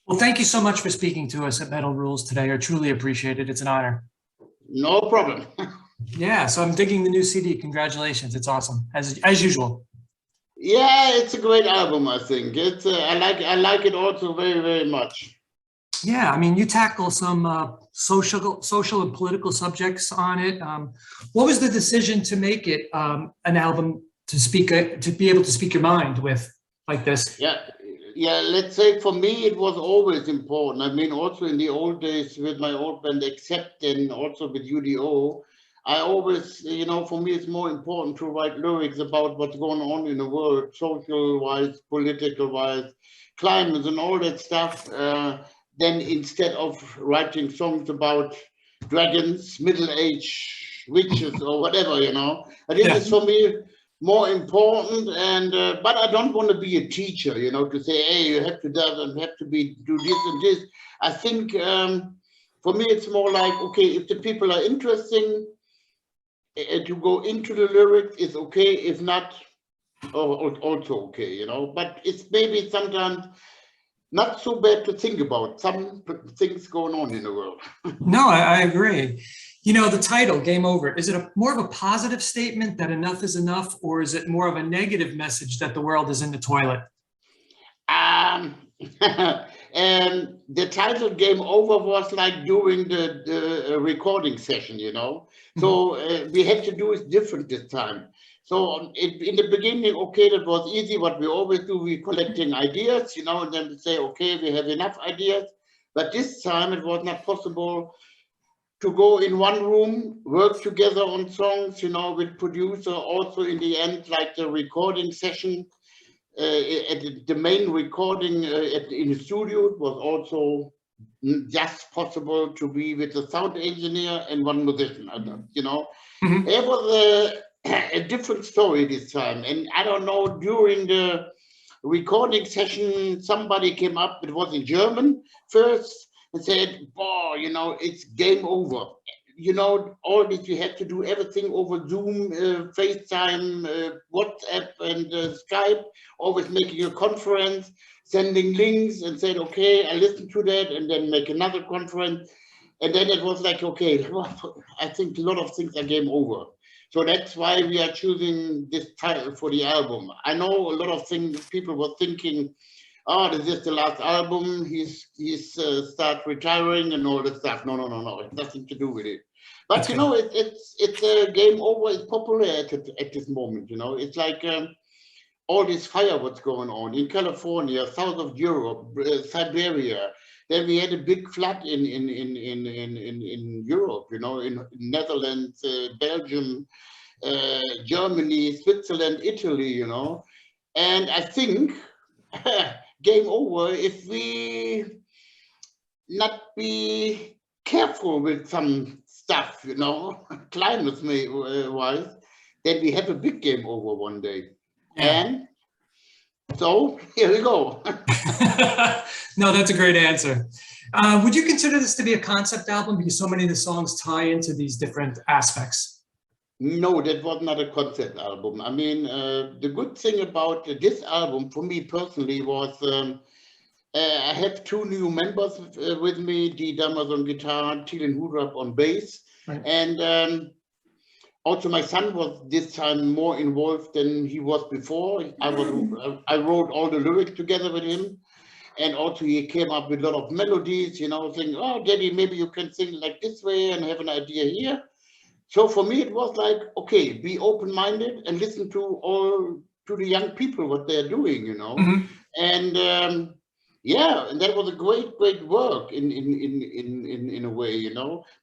Well, thank you so much for speaking to us at Metal Rules today. I truly appreciate it. It's an honor. No problem. Yeah, so I'm digging the new CD. Congratulations. It's awesome, as usual. Yeah, it's a great album, I think. It's I like it also very, very much. Yeah, I mean, you tackle some social and political subjects on it. What was the decision to make it an album to be able to speak your mind with like this? Yeah, let's say for me it was always important. I mean, also in the old days with my old band, Accept, and also with UDO, I always, for me it's more important to write lyrics about what's going on in the world, social-wise, political-wise, climate and all that stuff, then instead of writing songs about dragons, middle-aged witches or whatever, I think it's for me more important, and but I don't want to be a teacher, to say, hey, you have to do that and have to do this and this. I think for me it's more like, okay, if the people are interesting to go into the lyrics, it's okay. If not, also okay, but it's maybe sometimes not so bad to think about some things going on in the world. No, I agree. The title, Game Over, is it more of a positive statement that enough is enough, or is it more of a negative message that the world is in the toilet? And the title Game Over was like during the recording session, So we had to do it different this time. So in the beginning, okay, that was easy. What we always do, we collecting ideas, and then we say, okay, we have enough ideas. But this time it was not possible to go in one room, work together on songs, with producer. Also in the end, like the recording session, at the main recording in the studio, it was also just possible to be with a sound engineer and one musician, Mm-hmm. It was a different story this time. And I don't know, during the recording session, somebody came up, it was in German first, and said, oh, it's game over. All this, you have to do everything over Zoom, FaceTime, WhatsApp, and Skype, always making a conference, sending links, and said, okay, I listen to that, and then make another conference. And then it was like, okay, I think a lot of things are game over. So that's why we are choosing this title for the album. I know a lot of things, people were thinking, oh, this is the last album, he's start retiring and all that stuff. No, it's nothing to do with it. But it's a game over. It's popular at this moment. It's like all this fire what's going on in California, south of Europe, Siberia. Then we had a big flood in Europe. In Netherlands, Belgium, Germany, Switzerland, Italy. And I think game over if we not be careful with some stuff, climate wise, then we have a big game over one day. Yeah. And so here we go. No, that's a great answer. Would you consider this to be a concept album because so many of the songs tie into these different aspects? No, that was not a concept album. I mean, the good thing about this album for me personally was I have two new members with me, D. Dammers on guitar, Thielen Hudrap on bass. Right. And also my son was this time more involved than he was before. I wrote all the lyrics together with him. And also he came up with a lot of melodies, saying, oh, Daddy, maybe you can sing like this way and have an idea here. So for me, it was like, okay, be open-minded and listen to the young people, what they're doing, Mm-hmm. And yeah, and that was a great work in a way,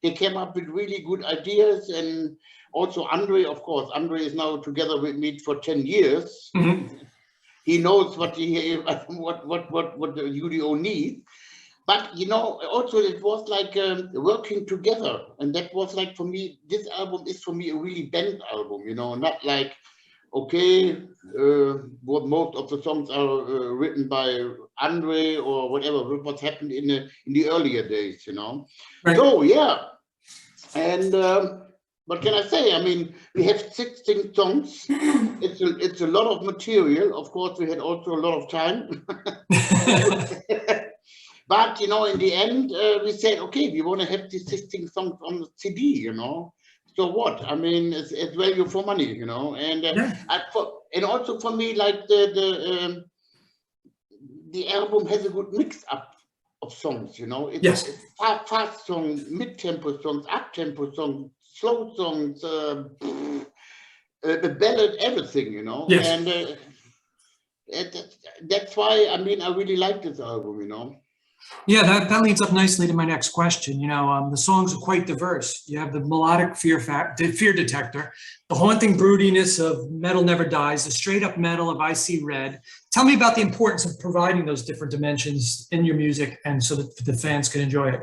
They came up with really good ideas, and also Andre, of course, Andre is now together with me for 10 years. Mm-hmm. He knows what the UDO needs. But, also it was like working together. And that was like, for me, this album is for me a really band album, not like, okay, what most of the songs are written by Andre or whatever, what happened in the earlier days, Right. So, yeah. And what can I say? I mean, we have 16 songs. It's a lot of material. Of course, we had also a lot of time. But, you know, in the end, we said, okay, we want to have these 16 songs on the CD, you know. So what? I mean, it's value for money, you know. And Yeah. and also for me, like the album has a good mix up of songs, you know. It's Yes. fast songs, mid-tempo songs, up-tempo songs, slow songs, a ballad, everything, you know. Yes. And that's why, I mean, I really like this album, you know. Yeah, that leads up nicely to my next question. You know, the songs are quite diverse. You have the melodic fear detector, the haunting broodiness of Metal Never Dies, the straight up metal of I See Red. Tell me about the importance of providing those different dimensions in your music, and so that the fans can enjoy it.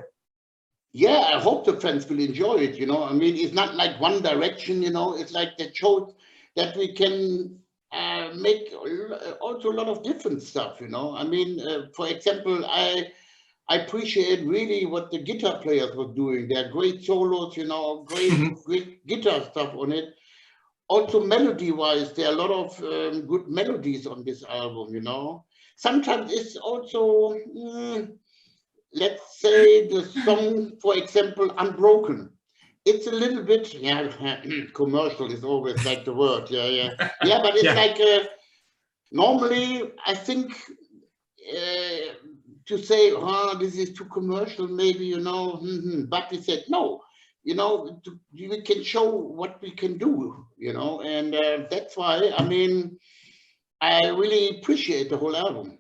Yeah, I hope the fans will enjoy it, you know. I mean, it's not like one direction, you know. It's like that shows that we can make also a lot of different stuff, you know. I mean, for example, I appreciate really what the guitar players were doing. They're great solos, you know, great guitar stuff on it. Also, melody-wise, there are a lot of good melodies on this album, you know. Sometimes it's also, let's say, the song, for example, Unbroken. It's a little bit, yeah, commercial is always like the word, yeah, but it's Yeah. like, normally, I think, to say, oh, this is too commercial, maybe, you know, but we said, no, you know, we can show what we can do, you know, and that's why, I mean, I really appreciate the whole album.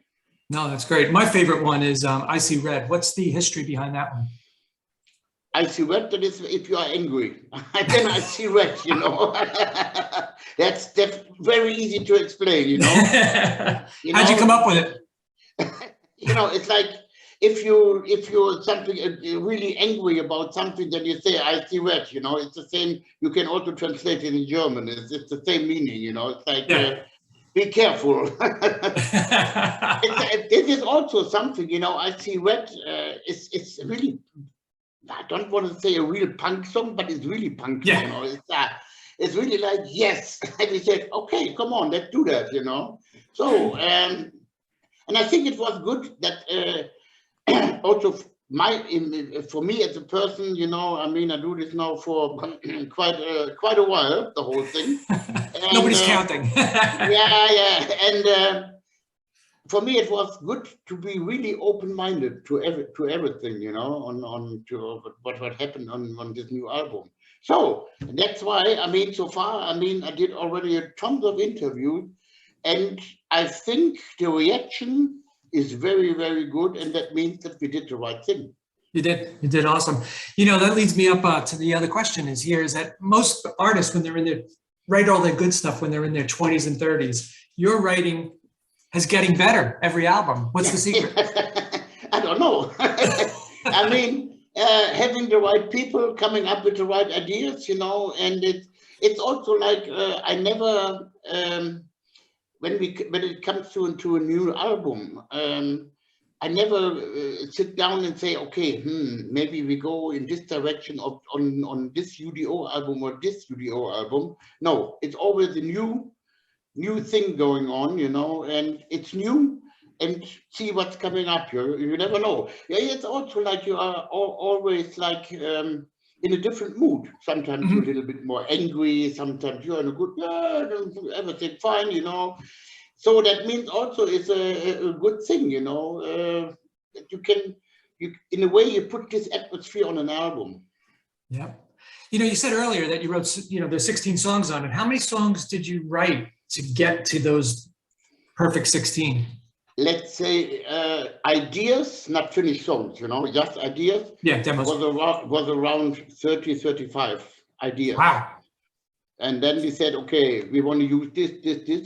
No, that's great. My favorite one is I See Red. What's the history behind that one? I see red, that is if you are angry. Then I see red, you know. That's very easy to explain, you know. How'd you come up with it? You know, it's like if you're something really angry about something, then you say I see red, you know. It's the same. You can also translate it in German. It's the same meaning, you know. It's like be careful. This is also something, you know. I see red. It's really, I don't want to say a real punk song, but it's really punk. Yeah. You know, it's really like yes. And we said, okay, come on, let's do that. You know. So and I think it was good that also for me as a person, you know, I mean, I do this now for quite a while, the whole thing. And, nobody's counting. yeah, and for me, it was good to be really open-minded to everything, you know, on to what happened on this new album. So that's why, I mean, so far, I mean, I did already tons of interviews, and I think the reaction is very, very good, and that means that we did the right thing. You did awesome. You know, that leads me up to the other question is that most artists, when they're in their, write all their good stuff when they're in their 20s and 30s. Your writing is getting better every album. What's the secret? I don't know. I mean, having the right people coming up with the right ideas, you know, and it's also like I never when it comes to a new album, I never sit down and say, okay, maybe we go in this direction on this UDO album or this UDO album. No, it's always a new thing going on, you know, and it's new, and see what's coming up. You never know. Yeah, it's also like you are always like in a different mood. Sometimes you're a little bit more angry. Sometimes you're in a good, everything fine, you know. So that means also it's a good thing, you know, that you in a way you put this atmosphere on an album. Yeah. You know, you said earlier that you wrote, you know, there's 16 songs on it. How many songs did you write to get to those perfect 16? Let's say ideas, not finished songs, you know, just ideas. Yeah, demos. Was around 30, 35 ideas. Wow. And then we said, okay, we want to use this,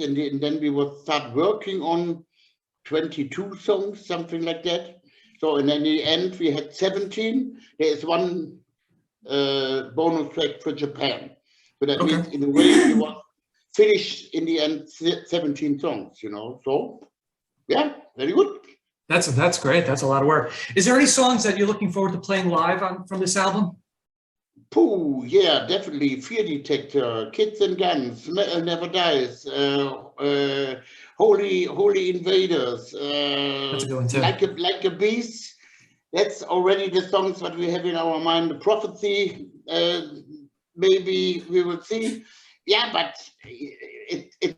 and then we will start working on 22 songs, something like that. So, and then in the end, we had 17. There is one bonus track for Japan. So that means, in a way, we want to finish in the end 17 songs, you know. So, yeah, very good. That's great. That's a lot of work. Is there any songs that you're looking forward to playing live from this album? Pooh, yeah, definitely. Fear Detector, Kids and Guns, Metal Never Dies, Holy Invaders, That's a good one too. Like a Beast, That's already the songs that we have in our mind. The prophecy, maybe we will see. Yeah, but it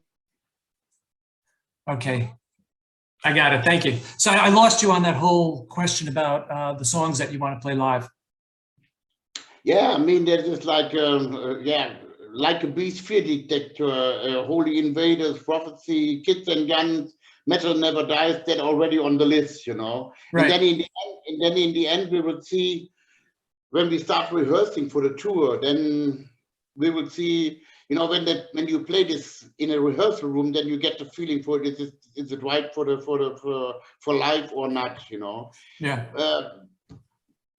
Okay, I got it. Thank you. So I lost you on that whole question about the songs that you want to play live. yeah, I mean, that is like, yeah, like a beast fear detector, holy invaders, prophecy, kids and guns, metal never dies. That already on the list, you know. And then Right. in the end, we will see when we start rehearsing for the tour. Then we will see, you know, when you play this in a rehearsal room, then you get the feeling for it. Is it right for live or not? You know. Yeah.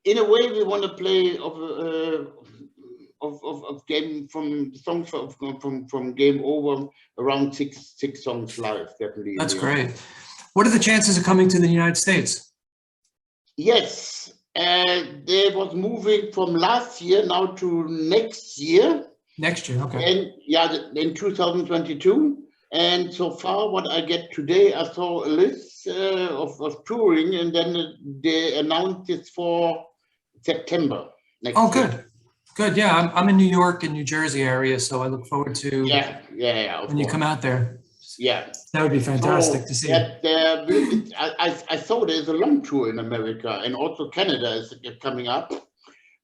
In a way, we want to play of game from songs from Game Over, around six songs live, definitely in That's the end. great. What are the chances of coming to the United States? Yes, they was moving from last year now to next year, Next year. Okay. and yeah, in 2022. And so far, what I get today, I saw a list of touring, and then they announced it for September Oh, next year. good. Good. Yeah, I'm in New York and New Jersey area, so I look forward to Yeah, of when you course. come out there. Yeah. That would be fantastic So to see. that I saw there's a long tour in America, and also Canada is coming up.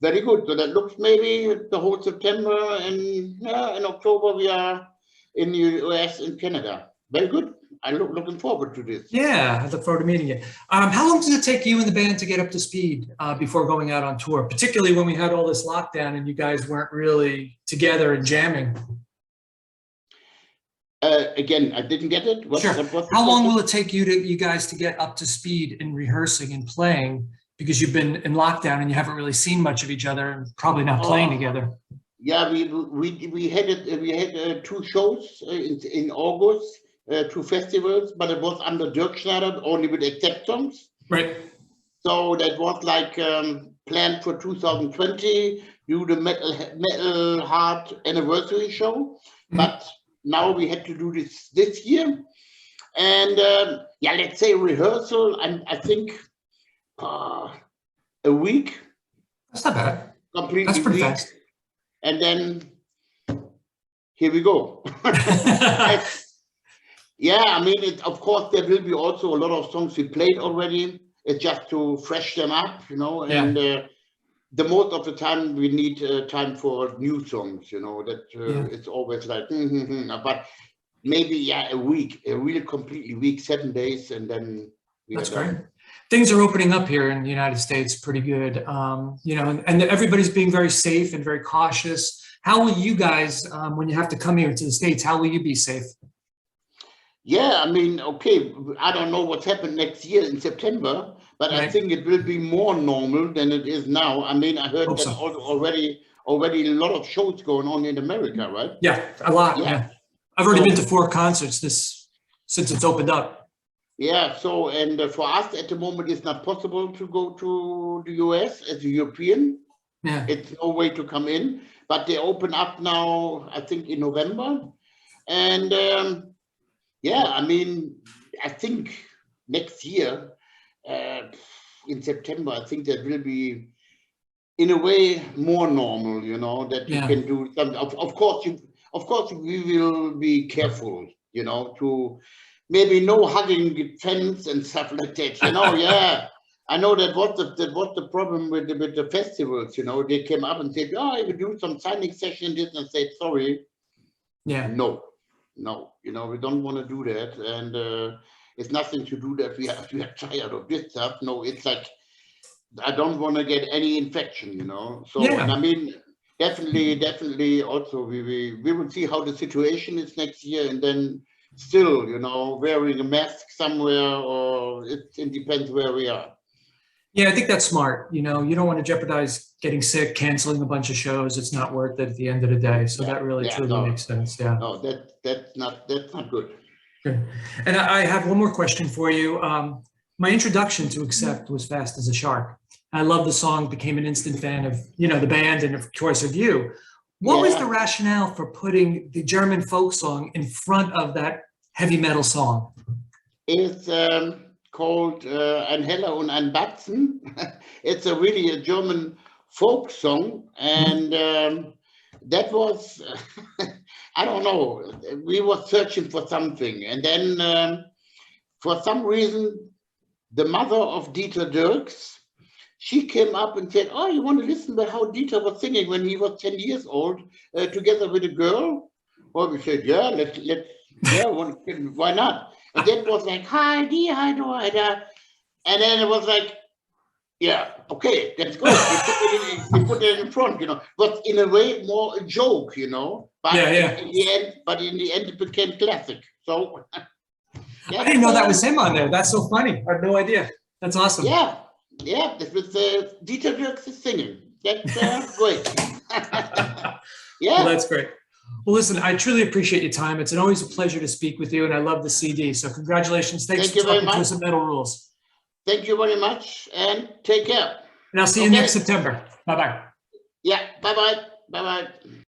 Very good. So that looks maybe the whole September, and yeah, in October we are in the US and Canada. Very good. Looking forward to this. Yeah, I look forward to meeting you. How long does it take you and the band to get up to speed before going out on tour, particularly when we had all this lockdown and you guys weren't really together and jamming? Again, I didn't get it. Sure. What was the How long question? will it take you guys to get up to speed in rehearsing and playing because you've been in lockdown and you haven't really seen much of each other and probably not playing together? Yeah, we had it. We had two shows in August, two festivals, but it was under Dirkschneider, only with accept songs. Right. So that was like planned for 2020, do the metal heart anniversary show, but now we had to do this year, and yeah, let's say rehearsal, and I think a week, That's not bad. That's completely pretty week, fast. and then here we go. Yeah, I mean, of course, there will be also a lot of songs we played already. It's just to fresh them up, you know, and the most of the time we need time for new songs, you know, that it's always like, but maybe, yeah, a week, a real completely week, 7 days, and then we That's are done. great. Things are opening up here in the United States pretty good, you know, and everybody's being very safe and very cautious. How will you guys, when you have to come here to the States, how will you be safe? Yeah, I mean, okay, I don't know what's happened next year in September, but I Right. think it will be more normal than it is now. I mean, I heard Hope that so. already a lot of shows going on in America, right? Yeah, a lot. Yeah. Yeah. I've already So- been to 4 concerts since it's opened up. Yeah, so, and for us at the moment, it's not possible to go to the US as a European. Yeah. It's no way to come in, but they open up now, I think in November. And yeah, I mean, I think next year, in September, I think that will be in a way more normal, you know, that you Yeah. can do some, of course, we will be careful, you know, to maybe no hugging fence and stuff like that, you know. Yeah, I know that was the problem with the festivals, you know. They came up and said, oh, I will do some signing session, this, and said, sorry, Yeah. no, you know, we don't want to do that, and it's nothing to do that we are tired of this stuff. No, it's like, I don't want to get any infection, you know. So, Yeah. and I mean, definitely also we will see how the situation is next year, and then still, you know, wearing a mask somewhere, or it depends where we are. Yeah, I think that's smart. You know, you don't want to jeopardize getting sick, canceling a bunch of shows. It's not worth it at the end of the day. So that really truly makes sense. Yeah. No, that's not good. Good. And I have one more question for you. My introduction to Accept was Fast as a Shark. I love the song, became an instant fan of, you know, the band and of course of you. What was the rationale for putting the German folk song in front of that heavy metal song? It's called Ein Heller und ein Batzen. It's really a German folk song, and that was, I don't know, we were searching for something, and then for some reason, the mother of Dieter Dirks, she came up and said, "Oh, you want to listen to how Dieter was singing when he was 10 years old, together with a girl?" Well, we said, "Yeah, yeah, why not?" And then it was like, "Hi, di, hi, do, hi, da." And then it was like, "Yeah, okay, that's good." We put it in front, but in a way more a joke, But Yeah. in the end, it became classic. So I didn't know that was him on there. That's so funny. I had no idea. That's awesome. Yeah, this was Dieter Dirks is singing. That's great. Yeah. Well, that's great. Well, listen, I truly appreciate your time. It's always a pleasure to speak with you, and I love the CD. So congratulations. Thanks for talking to us at Metal Rules. Thank you very much, and take care. And I'll see you next September. Bye-bye. Yeah, bye-bye. Bye-bye.